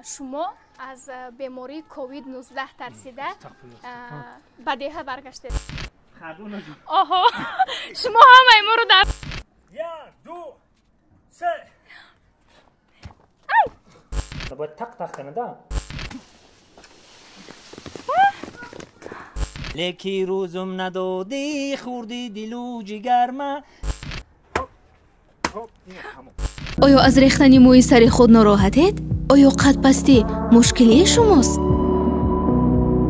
شما از بیماری کووید 19 ترسیده به دهه برگشتید. آها شما همه ما رو در 1 2 3 باید تق تق کنه دا لیکی روزم ندادی خوردی دلو جگرمه. آیا از ریختن موی سر خود ناراحتید؟ آیا قد پستی مشکلی شماست؟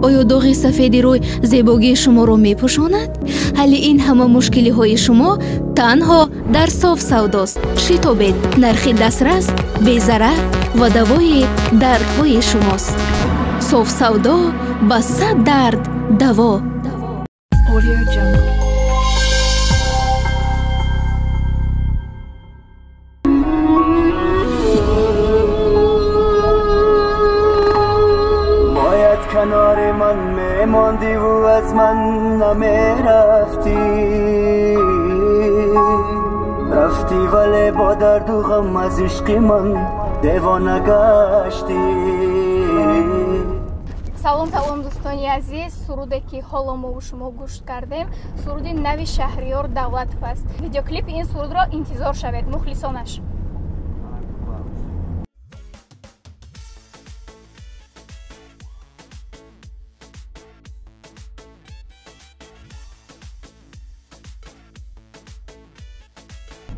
آیا داغ سفید روی زیبایی شما را می پوشاند؟ حل این همه مشکلی های شما تنها در صاف سوداست. شتابید، نرخ دسترس، بی ضرر و دوای دردهای شماست. صاف سودا با 100 درد دوا. کنار من میماندی و از من نمیرفتی، رفتی ولی با درد و غم از عشق من دیوانه گشتی. салом дӯстони азиз, суруде ки ҳоло мо шумо гӯш кардем суруди нави Шаҳриёр Давлатов аст. Видеоклипи ин сурудро интизор шавед мухлисонаш.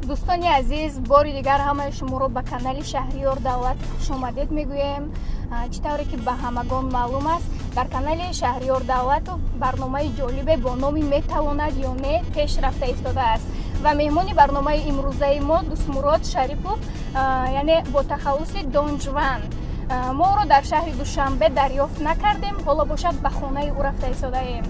دوستانی عزیز، باری دیگر همه شما رو به کانال شهریار دولت خوش آمدید میگویم. چطوری که به همگان معلوم است در کانال شهریار دولت برنامه جالب با نام میتواند یا نه پیش رفته ایستاده است و مهمان برنامه امروزه ما دوست مراد شریپوف یعنی با تخصص دانشمند ما رو در شهر دوشنبه دریافت نکردیم. حالا باشد به خانه او رفته ایستاده ایم.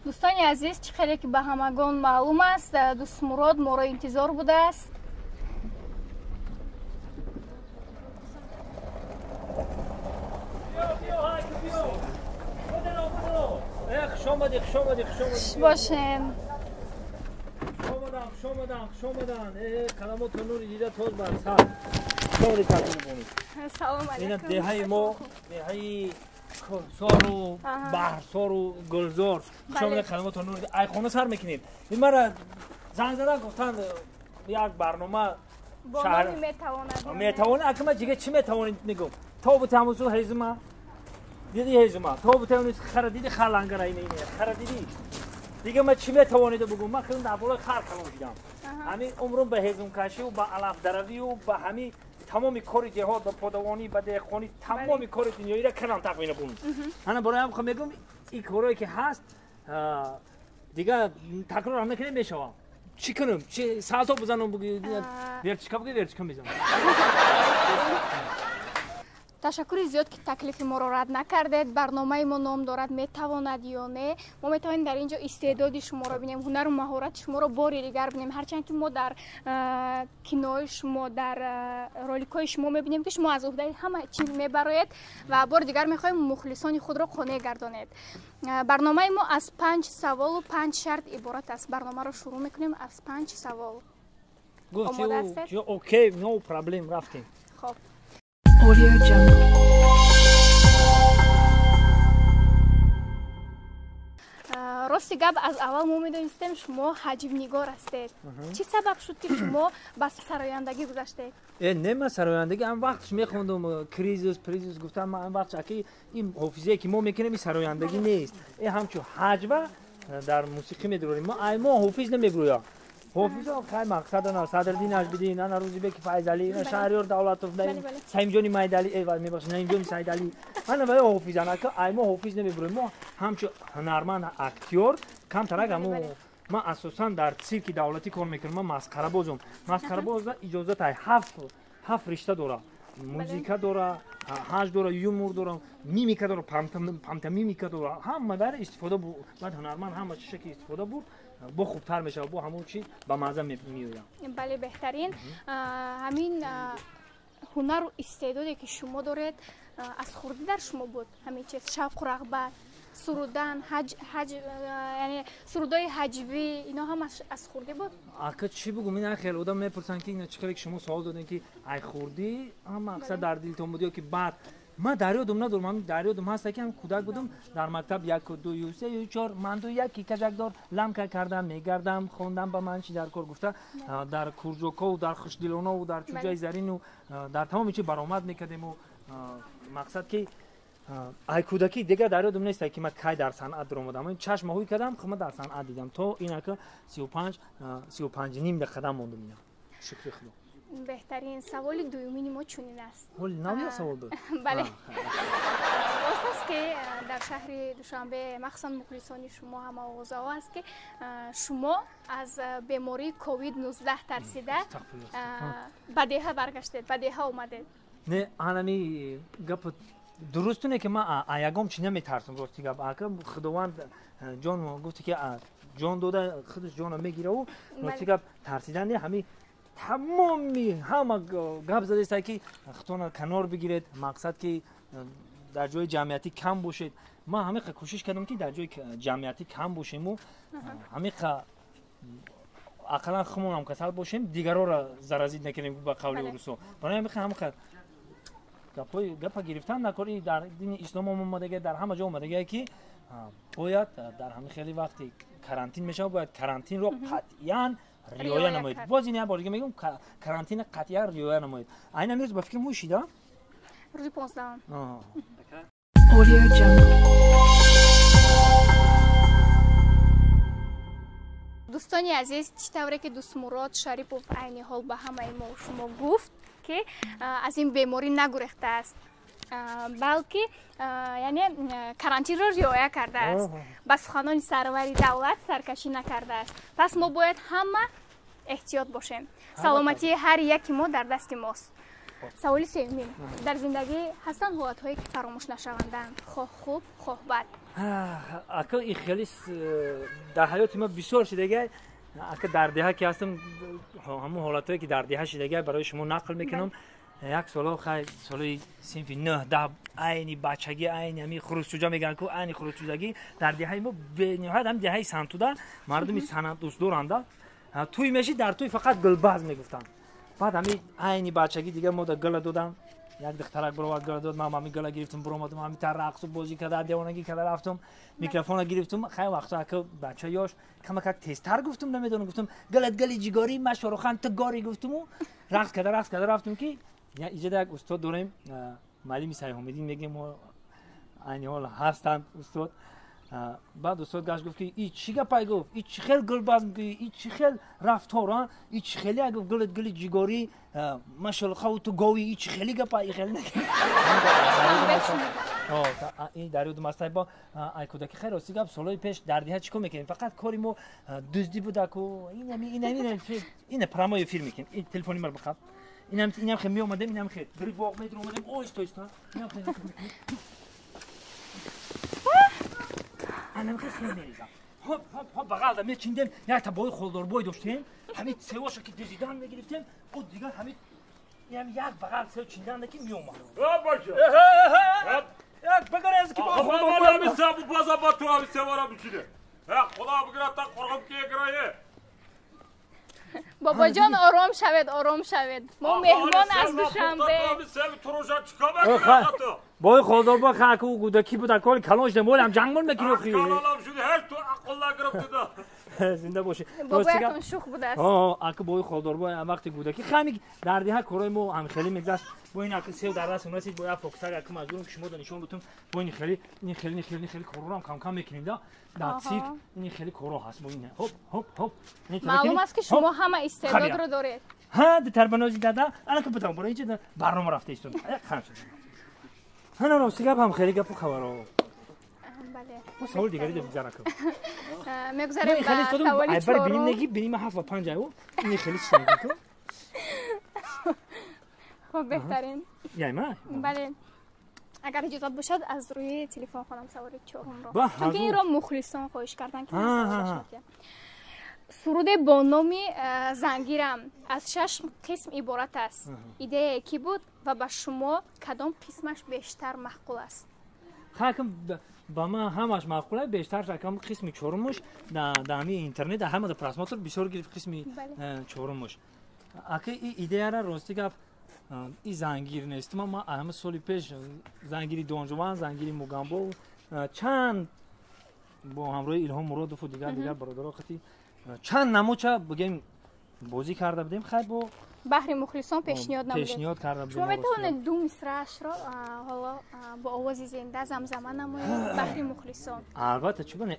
دوستان عزیز، چقدر که به همگان معلوم است دوست مراد ما را انتظار بوده است. باشین شامدن کلمات نوری دیده توز بر سر شامدی تقدیم بونید. سلام علیکم. این دهه ما دهه سار و بحرسار و گلزار شامل کلمات نوری دیده ایخانه سر میکنید. این مرا زنگ زدن گفتن یک برنامه شهر میتواند اکما دیگه چی میتوانید نگم تا به تموسو هیزما دیدی هیزما تا به تموس خردیدی خلنگرای اینه خردیدی دیگه ما چی میتوانید بگم؟ من خیلی در بالای خر کلام دیدم. همین عمرم به هیزم کشی و به علف دروی و به همین تمامی کار جهاد و پادوانی و دهقانی تمامی کار دنیایی را کردم تقویم بودم. انا برای هم خواهم میگم این کارهایی که هست دیگه تکرار هم نکنه میشوم. چی کنم؟ چی سالتا بزنم بگی ورچکا بگی ورچکا میزنم. تشکر زیاد که تکلیف ما را رد نکردید. برنامه ما نام دارد میتواند یا نه. ما میتوانیم در اینجا استعداد شما را ببینیم، هنر و مهارت شما را باری دیگر ببینیم. هرچند که ما در کینوی شما در رولیکای شما میبینیم که شما از عهده همه چیز میبرید و بار دیگر میخوایم مخلصان خود را قانع گردانید. برنامه ما از 5 سوال و 5 شرط عبارت است. برنامه را شروع میکنیم از 5 سوال. آماده هستید؟ اوکی، نو پرابلم، رفتیم. خب راستی گپ از اول ما میدونستیم شما حجیب نگار هستید. چی سبب شد که شما به سرایندگی گذاشتید؟ نه من سرایندگی هم وقتش میخوندم کریزیس گفتم من هم وقتش که این حافظه که ما میکنیم این سرایندگی نیست. این همچون حجبه در موسیقی میدونیم ما حافظ نمیگویم. حافظا خیلی مقصد نه صدرالدین اژبدی نه روزی بک فیضعلی نه شهریار دولتوف نه سعیم جانی میدعلی میبخشید نعیم جانی سعیدعلی من برای حافظا نه که ما حافظ نمیبریم. ما همچون هنرمند اکتور کم ترگم ما اساسا در سیرک دولتی کار میکنم. من مسخره بازم مسخره باز اجازه 7 رشته داره. موزیکا داره هاش داره یومور داره میمیکا داره پانتومیمیکا داره همه بر استفاده بود بعد هنرمند همه شکل استفاده بود با خوبتر میشه با همون چی با مزه میویم. بله بهترین همین هنر و استعدادی که شما دارید از خردی در شما بود همین چیز شوق و رغبت سرودن یعنی سرودای حجوی اینا هم از خردی بود. آخه چی بگم این خیلی آدم میپرسن که اینا چیکار که شما سوال دادین که ای خردی هم اکثر در دلتون بود که بعد ما در یادم ندارم من در یادم هست که هم کودک بودم در مکتب 1 و 2 و 3 و 4 من دو یکی کجکدار لمکه کردم میگردم خوندم با من چی در کار گفته در کورجوکا و در خوشدلونا و در چوجای زرین و در تمام چی برآمد میکردیم و مقصد که ای کودکی دیگه در یادم نیست که من کی در صنعت در اومدم من چشم هوی کردم خب من در صنعت دیدم تو اینا که 35 نیم دقیقه موندم اینا شکر خدا. بهترین سوال دومین ما چنین است. ولی نمی‌دونم سوال بود. بله. راست است که در شهر دوشنبه مخصوصا مخلصان شما هم آغازها است که شما از بیماری کووید 19 ترسیده بدیها برگشتید بدیها اومدید. نه آنمی گپ درستونه که ما ایگام چی نمیترسم راستی گپ آخه خداوند جان گفت که جان داده خودش جانو میگیره و راستی گپ ترسیدن همین تمامی همه گپ زده است که خودتون کنار بگیرید مقصد که در جای جمعیتی کم باشید ما همه کوشش کردم که در جای جمعیتی کم باشیم و همه اقلا خمون هم کسل باشیم دیگران را زرازید نکنیم با قول اروسو برای همه گپ گرفتن نکنی در دین اسلام اومده در همه جا اومده که باید در همه خیلی وقتی کرانتین میشه باید کرانتین رو قطعاً رعایت نمایید. باز این بار دیگه میگم کرانتین قطعاً رعایت نمایید. این امروز با فکر موشیدا؟ روزی 15. Audio Jungle. دوستانی عزیز چطوره که دوست مراد شریپوف عین حال به همه ما شما گفت که از این بیماری نگریخته است بلکه یعنی کرانتین را رعایت کرده است به سخنان سروری دولت سرکشی نکرده است پس ما باید همه احتیاط باشیم سلامتی هر یکی ما در دست ماست. سوالی سوم در زندگی هستن حالت‌هایی که فراموش نشوندند خواه خوب خواه بد اکل این خیلی در حیات ما بسیار شده اکل در دهه که هستم همون حالت‌هایی که در دهه شده برای شما نقل میکنم یک سال خیلی سال صنف 9 10 عین بچگی عین همی خروسچوجا میگن که عین خروسچوجگی در دهه ما به نهایت هم دهه سنتودا مردم صنعت دوست دارند توی میشی در توی فقط گلباز میگفتن بعد همین عین بچگی دیگه ما در گل دادم یک دخترک برو گل داد ما همین گل گرفتم برو اومدم همین تر رقص و بازی کرد دیوانگی کرد رفتم میکروفون گرفتم خیلی وقتا که بچه یاش کم تیزتر گفتم نمیدونم گفتم گلت گلی جیگاری ما شاروخان تگاری گفتم و رقص کرد رفتم که یا ایجاد یک استاد داریم معلم سعی حمیدی میگیم عین حال هستن استاد بعد استاد گاش گفت که این چی گپای گفت این چی خیلی گلباز میگی این چی خیلی رفتار این چی خیلی گفت گل جیگاری ماشاءالله تو گوی این چی خیلی گپای خیلی نگی این در یاد ماست با ای کودکی خیلی راستی گپ سالای پیش در دهه چیکار میکنیم فقط کاری ما دزدی بود کو این پرامای فیلم میکنیم این تلفنی مرا بخواب اینم خیلی اومدم اینم خیلی گریب واق میدر اومدم اوستا اینم خیلی میریزم هپ بغل دم چیندم یک تا بای خولدار بای داشتیم همین سواش که دیدن میگرفتیم او دیگه همین یک بغل سو چیندن که میومد باشه یک بگره از که با خولدار بای میساب بازا با تو هم سوارا بچینه خدا بگیره تا قرقم که گرایه بابا جان آرام شوید ما مهمان از دوشنبه بای خدا با خاک و گودکی بود کار کلاش دمول هم جنگل میکنه خیلی کلام شده هر تو عقل نگرفته زنده باشه بابایتون شوخ بوده است اگه بای خوددار با وقتی گودکی خمی در دهه کارای ما هم خیلی میگذشت با این اگه سیو در راست رسید با فوکسر که مجبورم که شما نشون بدم با این خیلی کارا هم کم میکنیم در سیک این خیلی کارا هست با این هپ معلوم است که شما همه استعداد رو دارید ها تربنازی دادا الان که بتام برای اینجا برنامه رفته ایستون خام شد هنر راستی هم خیلی گپ خبرو بله سوال دیگری دارم جرا کنم میگذاریم به سوالی چهارم ببینیم نگی ببینیم 7 و 5 این خیلی سنگی تو خب بهترین یعنی من بله اگر اجازت باشد از روی تلفن خودم سوار چهارم با رو چون این رو مخلصان خواهش کردن که سرود با نام زنگیرم از 6 قسم عبارت است. ایده کی بود و به شما کدام قسمش بیشتر معقول است؟ خاکم با ما همش معقوله بیشتر شکم قسم چهارمش در اینترنت همه در پراسماتور بسیار گرفت قسم چهارمش. اگه این ایده را راستی گفت این زنگیر نیست ما همه سالی پیش زنگیری دونجوان زنگیری موگامبو چند با همراه الهام مرادوف و دیگر برادرها خطی چند نموچه بگیم بازی کرده بودیم خیلی با بحری مخلصان پیشنهاد کرده بودیم. شما میتونید دو مصرعش را حالا با آواز زنده زمزمه نمایید بحری مخلصان. البته چی بونه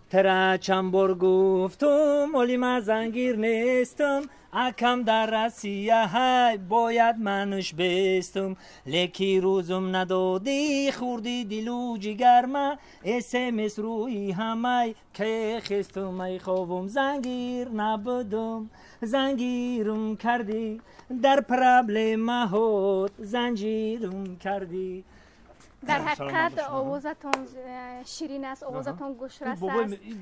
ترا چند بار گفتم ولی من زنگیر نیستم اکم در رسیه های باید منش بستم لیکی روزم ندادی خوردی دلو جگر من اسمس روی همه که خستم ای خوابم زنگیر نبودم زنگیرم کردی در پرابلم هات زنجیرم کردی. در حقیقت آوازتون شیرین است آوازتون گوشرس است.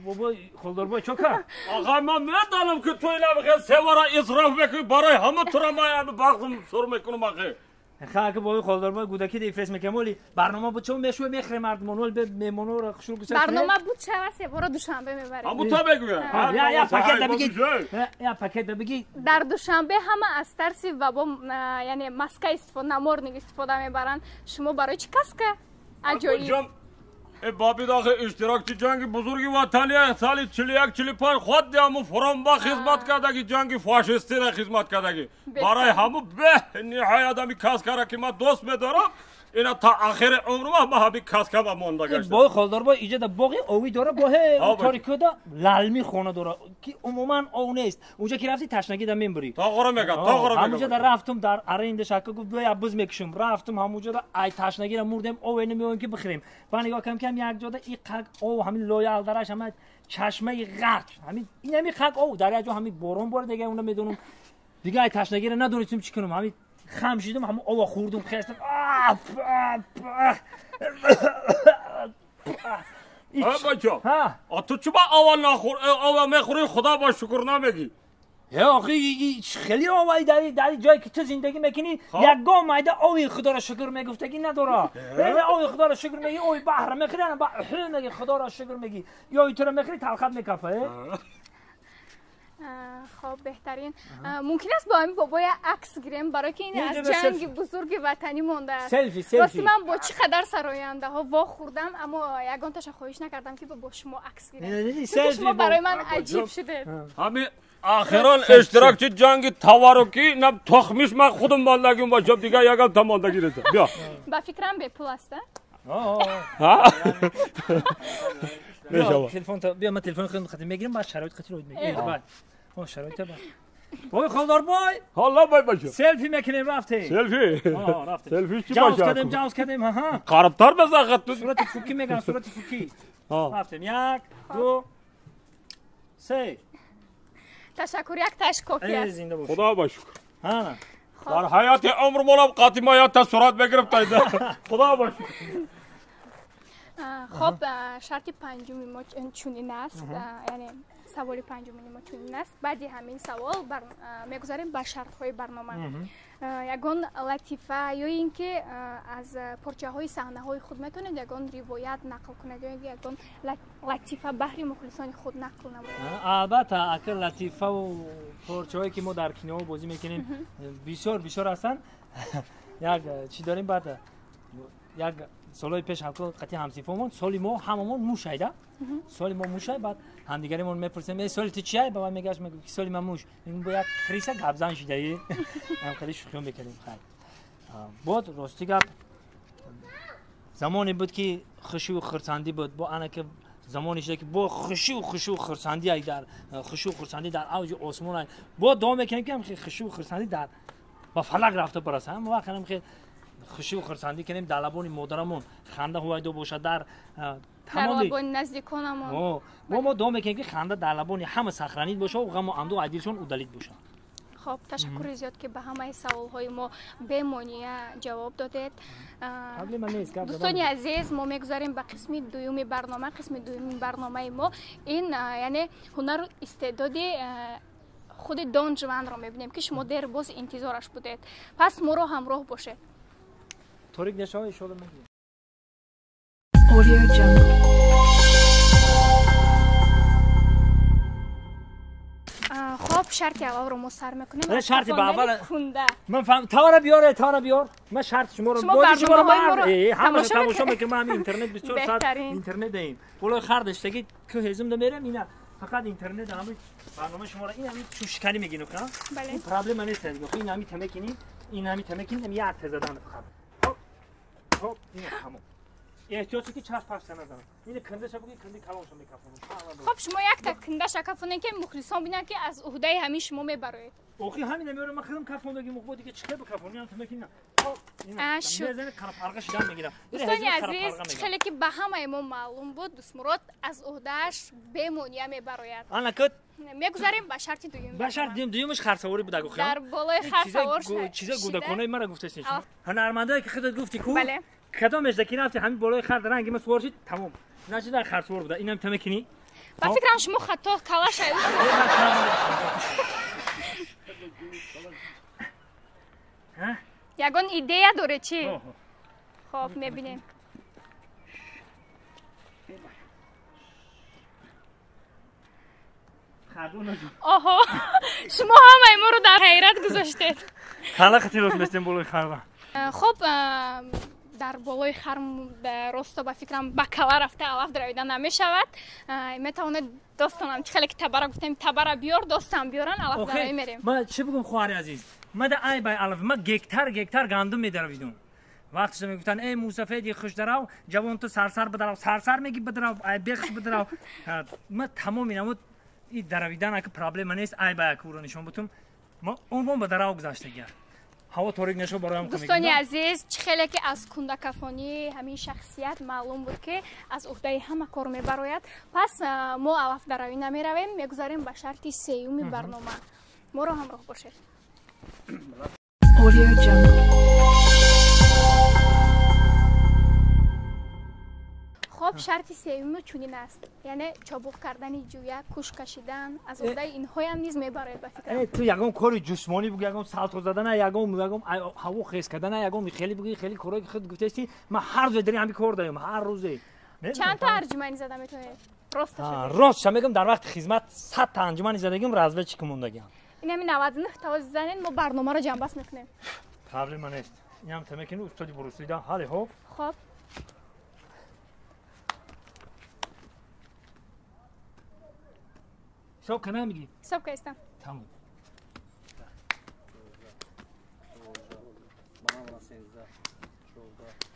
بابا خالداربای چوکا آقا من میدانم که تو اینا بخیر سوارا اصراف میکنی برای همه تو را من بخشم سر میکنم آخه خاک بابا خالداربای گودکی دیفرست میکنم ولی برنامه بود چون میشوه میخره مردمانول به میمونو را خشور گذاشته برنامه بود چه واسه برو دوشنبه میبریم اما تو بگو یا پاکت بگی یا پاکت بگی در دوشنبه همه از ترس وبا یعنی ماسک استفاده نمورنگ استفاده میبرن شما برای چی کاسکه عجیب بابی داخل اشتراک جنگ بزرگی وطنی سال 41-45 خود همو فرام با خدمت کردگی جنگ فاشستی را خدمت کردگی برای همو به نهایت همی کاس کرده که من دوست میدارم اینا تا آخر عمر ما همی کاس کردم مونده گشته با خالداربای ایجاد باقی اوی داره با تاریکو دا لالمی خونه داره که عموما او نیست اونجا که رفتی تشنگی دا میبری تا غره میگم تا غره میگم همونجا در رفتم در ارنده شکل گفت بیا بز میکشم رفتم همونجا دا ای تشنگی را مردم او نمیون که بخریم با نگاه کم کم یک جاده این خاک او همین لویال درش همه چشمه غرق همین این همین خاک او در جا همین بارون باره دیگه اون میدونم دیگه ای تشنگی را ندونستم چی کنم همین خم شدم همون او خوردم خستم بچه تو چه با اول نخور اول میخوری خدا با شکر نمیگی یا آخی خیلی آوایی در جایی که تو زندگی میکنی یک گام مایده اوی خدا را شکر میگفتگی نداره اوی خدا را شکر میگی اوی بحر میخوری نه بحر میگی خدا را شکر میگی یا اوی تو را میخوری تلخت میکفه. خب بهترین ممکن است با همین بابای عکس گیریم برای که این از جنگ بزرگ وطنی مونده است. راستی من با چقدر سراینده ها وا خوردم اما یگان تاشا خواهش نکردم که با شما عکس گیریم چون شما برای من عجیب شده. همین آخران اشتراک چه جنگ تواروکی نه تخمیش من خودم مالدگیم باشم دیگه یکم تا مالدگی رسه بیا با فکرم به پول است بیا من تلفن خودم خاطر میگیرم بعد شرایط خاطر رو میگیرم بعد شرایط بعد بابا خالداربای حالا بای باشه سلفی میکنیم رفته سلفی رفته سلفی چی باشه جاوز کردیم ها قربتر بزاقت تو صورت فوکی میگم صورت فوکی رفتیم 1 2 3 تشکر یک تاش کافی است خدا با شکر ها در حیات عمر مولم قاتمایات تصورات بگرفت خدا با شکر. خب شرط پنجمی ما چنین است یعنی سوال پنجمی ما چنین است بعد همین سوال میگذاریم به شرط های برنامه یگان لطیفه یا اینکه از پارچه های صحنه های خود میتونید یگان روایت نقل کنید یا یگان لطیفه بحری مخلصان خود نقل نمایید. البته اگر لطیفه و پارچه هایی که ما در کینو بازی میکنیم بسیار هستن یک چی داریم بعد یک سالای پیش قطعی همسیفمون سالی ما هممون موشایده سالی ما موشای بعد همدیگریمون میپرسیم ای سالی تو چیه بابا میگه سالی ما موش میگم با یک خریسه گابزن شده ای هم خیلی شوخی میکنیم خیلی بود راستی گپ زمانی بود که خشوع و خرسندی بود با انا که زمانی شده که با خشوع و خرسندی در خشوع و خرسندی در اوج آسمان با دوام میکنیم که هم خشوع و خرسندی در با فلک رفته برسه هم وقت هم که خوشی و خرسندی کنیم در لبان مادرمون خنده هویدا باشه در تمام لبان نزدیکانمون ما دو میکنیم که خنده در لبان همه سخرانید باشه و غم و اندوه عدیلشون ادالید باشه. خب تشکر زیاد که به همه سوال‌های ما به مانع جواب دادید. دوستان عزیز ما میگذاریم به قسم دوم برنامه. قسم دوم برنامه ما این یعنی هنر و استعداد خود دانشمند را میبینیم که شما در باز انتظارش بودید. پس ما رو همراه باشه. طوریق نشان ان شاء الله میگیم. Audio Jungle. خب شرط اول رو ما سر میکنیم. شرط اول کنده. من فهم تاور بیار. من شرط شما رو بازی شما رو همه تماشا میکنم. ما همین اینترنت 24 ساعت اینترنت داریم. بالای خردش دیگه که هزم دمیرم اینا فقط اینترنت همین برنامه شما رو این همین چوشکنی میگین خب بله این پرابلم نیست دیگه این همین تمکنی این همین تمکنی یک تا زدن فقط خب این همون احتیاجی که چرخ پخش نزنم این کندش بگی کندی کلامشو میکافونم. خب شما یک تا کندش کافونن که مخلصان ببینن که از عهده همین شما میبرید. اوخی همین نمیارم من خودم کافوندگی مخبو دیگه چه بکافونم تمکین خب این میزنه فرقش دام میگیرم. دوستان عزیز خیلی که به همه ما معلوم بود دوست مراد از عهدهش بمونیه میبراید. آن کد میگذاریم به شرط دوم. به شرط دومش خرسواری بود گفتم. در بالای خرسوار چیزا گودکنای مرا گفتین شما. هنرمندایی که خودت گفتی کو؟ بله. کدامش دکی رفتی همین بالای خرد رنگی ما سوار شد تمام. نشه در خرسوار بود. اینم تمکنی. با فکرم شما خطا کلاش است. ها؟ یگان ایده داره چی؟ خب میبینیم. آها شما همه ما رو در حیرت گذاشتید. خاله خطیر است مثل بالای خرد. خب در بالای خرم راستا با فکرم بکلا رفته علف درویدن نمیشود. میتونه دوستانم خیلی که تبر گفتیم تبر بیار دوستم بیارن علف دروی میریم. ما چی بگم خواهر عزیز ما در ای بای علف ما گکتر گندم میدرویدم. وقتی میگفتن ای موسفیدی خوش دراو جوان تو سرسر بدراو سرسر میگی بدراو ای بخش بدراو ما تمام اینم این درویدن که پرابلم نیست ای بای کورو نشون بتم ما اون بدراو گذاشته گر هوا طوریق نشو برایم کمک. دوستان عزیز خیلی که از کندکافانی همین شخصیت معلوم بود که از عهده همه کار میبراید. پس ما علف دروی نمیرویم میگذاریم به شرط سوم برنامه. ما رو همراه باشید. Audio Jungle. خب شرط سوم چنین است یعنی چابک کردن جویه کوش کشیدن از عهده اینها هم نیز میبرید به فکر. تو یگان کاری جسمانی بگی یگان سالتو زدن یگان هوا خیس کردن یگان خیلی بگی خیلی کارای خود گفتستی من هر روز دارم همین کار دارم هر روزه. چند تا ارجمندی زدم میتونید؟ راست میگم در وقت خدمت 100 تا ارجمندی زدم رازوه چی موندگی. این همین 99 تا زنین ما برنامه رو جنبش میکنیم. پرابلم نیست. اینم تمکن استادی بروسیدا حاله خوب. خب صبح کنم میگی؟ صبح که استم. تمام.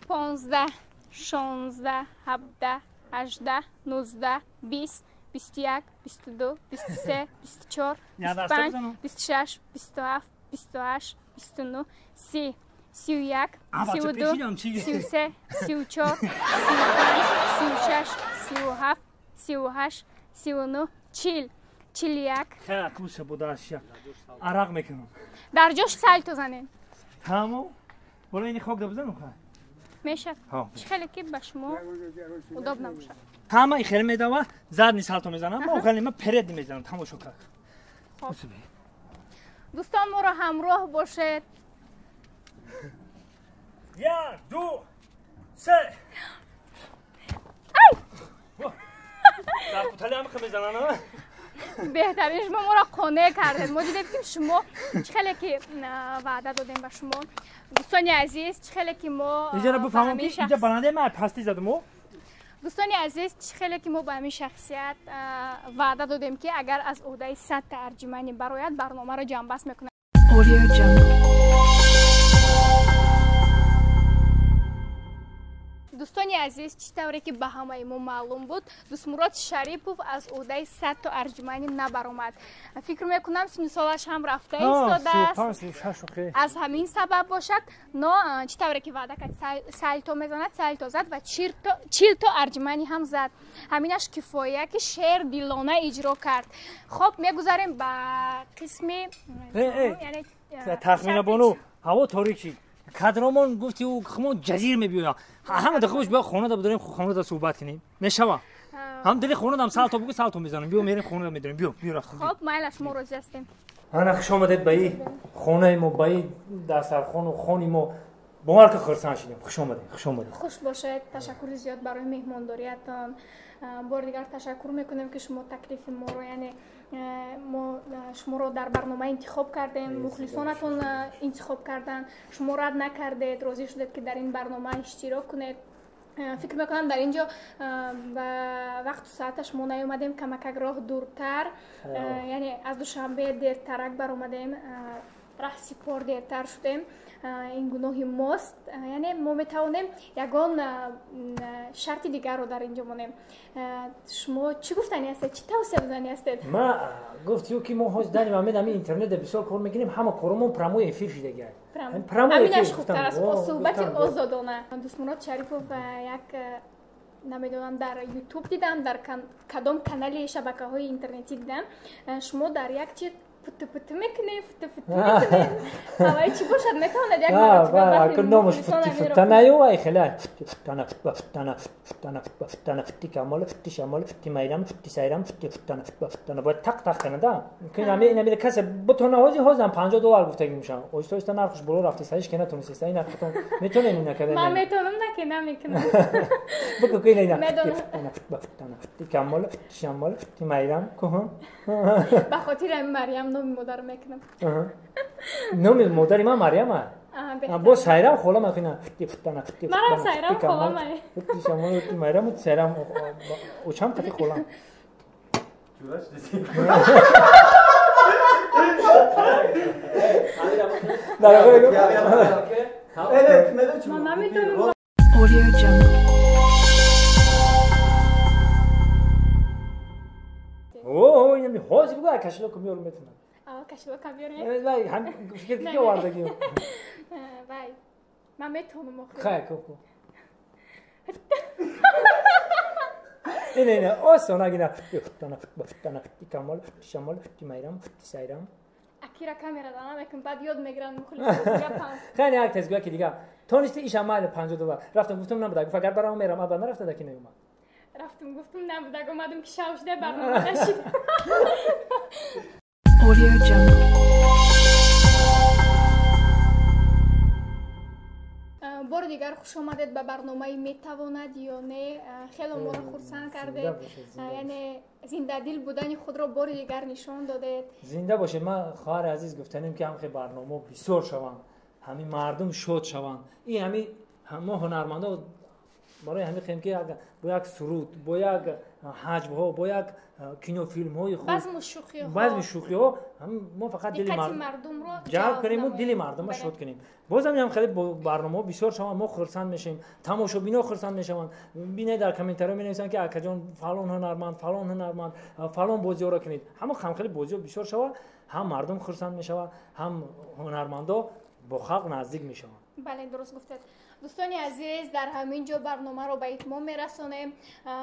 15 16 17 18 19 20 21 22 23 24 25 26 27 28 29 30 31 32 33 34 35 36 37 38 39 40 41 خیلی کوسه بوداشیا عرق میکنم در جاش سالتو زنین تمام برای این خاک بزنم خواهد میشه خیلی که به شما اداب نباشه همه خیلی میدوه زد نیست سالتو میزنم ما خیلی من پرد میزنم تماشا کرد. خب دوستان ما رو همراه باشید. 1 2 3 در کوتالی هم خیلی میزنم بهترینش ما را قانع کردید. ما دیدیم که شما خیلی که وعده دادیم به شما دوستان عزیز خیلی که ما اینجا رو بفهمم که اینجا بلنده من پستی زدم. دوستان عزیز خیلی که ما به همین شخصیت وعده دادیم که اگر از عهده 100 تا ارجمندی براید برنامه را جنبش میکنه. Audio Jungle. دوستانی عزیز چی طوری که به همه ما معلوم بود دوست مراد شریپوف از عهده 100 تا ارجمندی نبرآمد. فکر میکنم سن سالش هم رفته ایستاده است. از همین سبب باشد نه چی طوری که وعده کرد سالتو میزند سالتو زد و 40 تا ارجمندی هم زد. همینش کفایه که شعر دیلانه اجرا کرد. خب میگذاریم به قسم یعنی تخمین بانو هوا تاریکی کادرمان گفتی او خمون جزیر میبیویا همه دخوش بیا خونه دا بداریم خونه دا صحبت کنیم میشوا هم دلی خونه دام سالتو بگو سالتو میزنم بیو میریم خونه دا میداریم بیو رفتم خب مایلش ما روز هستیم انا خوش آمدید بایی خونه ما بایی دسترخوان و خونی ما باور که خرسان شدیم خوش آمدید خوش باشید تشکر زیاد برای مهمانداریتان بار دیگر تشکر میکنیم که شما تکلیف ما رو یعنی ما شما رو در برنامه انتخاب کردیم مخلصانتون انتخاب کردن شما رد نکردید راضی شدید که در این برنامه اشتراک کنید فکر میکنم در اینجا وقت و ساعتش ما نیومدیم کمک راه دورتر یعنی از دوشنبه دیرترک برآمدیم راه سپار دیرتر شدیم این گناه ماست یعنی ما میتوانیم یگان شرط دیگر رو در اینجا مونیم شما چی گفتنی هستید چی توصیه دادنی هستید ما گفتیو که ما هاش داریم همین اینترنت بسیار کار میکنیم همه کارمون پرامو افیر شده گرد همینش خوبتر است صحبت آزادانه دوست مراد شریپوف یک نمیدونم در یوتیوب دیدم در کدام کانال شبکه‌های اینترنتی دیدم شما در یک چیز فت میکنه هوای چی باشد میتونه یک مرتبه نامش فت نیو ای خلا فتنا فتی کامل فتی شمال فتی میرم فتی سایرم فتنا باید تق کنه دا که نمیره کسی بتونه هازم $50 گفته میشم اوست نرخش برو رفته سایش که نتونستی سای نرختون میتونه اینو نکنه من میتونم نمیکنم بگو که اینا فتنا فتی کامل فتی شمال فتی میرم کوه به خاطر مریم نام مادر میکنم نام مادری من مریم با سایرم خاله میکنم منم سایرم خاله فتی شمال فتی میرم سایرم اوچم فتی خالم جوراش دستی من نمیتونم Audio Jungle. اوه این هوز بگو کاشلو کمیور میتونم کاشلو کمیور وای هم فکر دیگه واردگی وای من میتونم خیلی خوب نه اوسونا گینا فتنا کامل شمال میرم سایرم اکیرا کامera دارم میگم بعد یاد میگیرن مخلص خیلی یک تزگاه که دیگه تونستی ایش عمل $50 رفتم گفتم نبوده فقط برام میرم بعد نرفته دکی نیومد رفتم گفتم نبوده اومدم که شاوشده برنامه نشید Audio Jungle. بار دیگر خوش آمدید به برنامه میتواند یا نه خیلی ما را خرسند کردید یعنی زنده دل بودن خود را بار دیگر نشان دادید زنده باشه من خواهر عزیز گفتنیم که همه برنامه بسیار شوند همین مردم شاد شوند این همین ما هنرمندا برای همین خیم که با یک سرود با یک حجب ها با یک کینو فیلم های خوب بعضی شوخی ها ما فقط دل مردم رو جلب کنیم و دل مردم رو شاد کنیم بازم هم خیلی برنامه بسیار شما ما خرسند میشیم تماشابینا خرسند میشن بینه در کامنت ها مینویسن که اکا جان فلان هنرمند فلان بازی را کنید هم خیلی بازی بسیار شوا هم مردم خرسند میشن هم هنرمندا با خلق نزدیک میشن بله درست گفتید دوستانی عزیز در همین جا برنامه رو به اتمام میرسونیم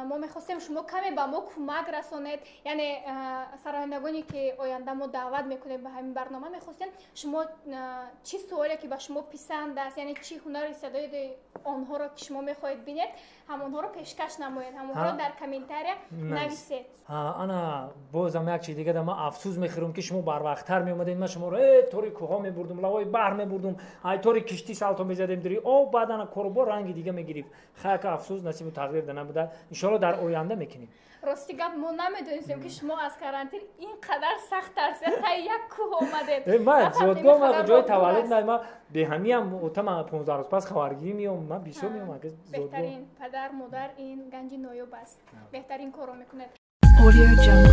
ما میخواستیم شما کمی به ما کمک رسونید یعنی سرآیندگانی که آینده ما دعوت میکنیم به همین برنامه میخواستیم شما چی سوالی که به شما پسند است یعنی چی هنر صدای آنها رو که شما میخواهید ببینید همونها رو پیشکش نمایید همونها رو در کامنتاریا نویسید انا بازم یک چیز دیگه ما افسوس میخورم که شما بر وقتتر میومدین ما شما رو طوری کوها میبردم لوای بحر میبردم ای طوری کشتی سالتو میزدیم دری او بعدن کوربو رنگ دیگه میگیریم خیلی افسوس نصیب و تقدیر ده نبوده ان شاء الله در آینده میکنیم راستی گپ ما نمیدونستیم که شما از کرانتین اینقدر سخت ترسید تا یک کوه اومدید من زودگاه ما جای تولد نه ما به همین هم اوتام 15 روز پس خبرگیری میام من بیشتر میام که بهترین پدر مادر این گنج نایوب است بهترین کارو میکنه Audio Jungle.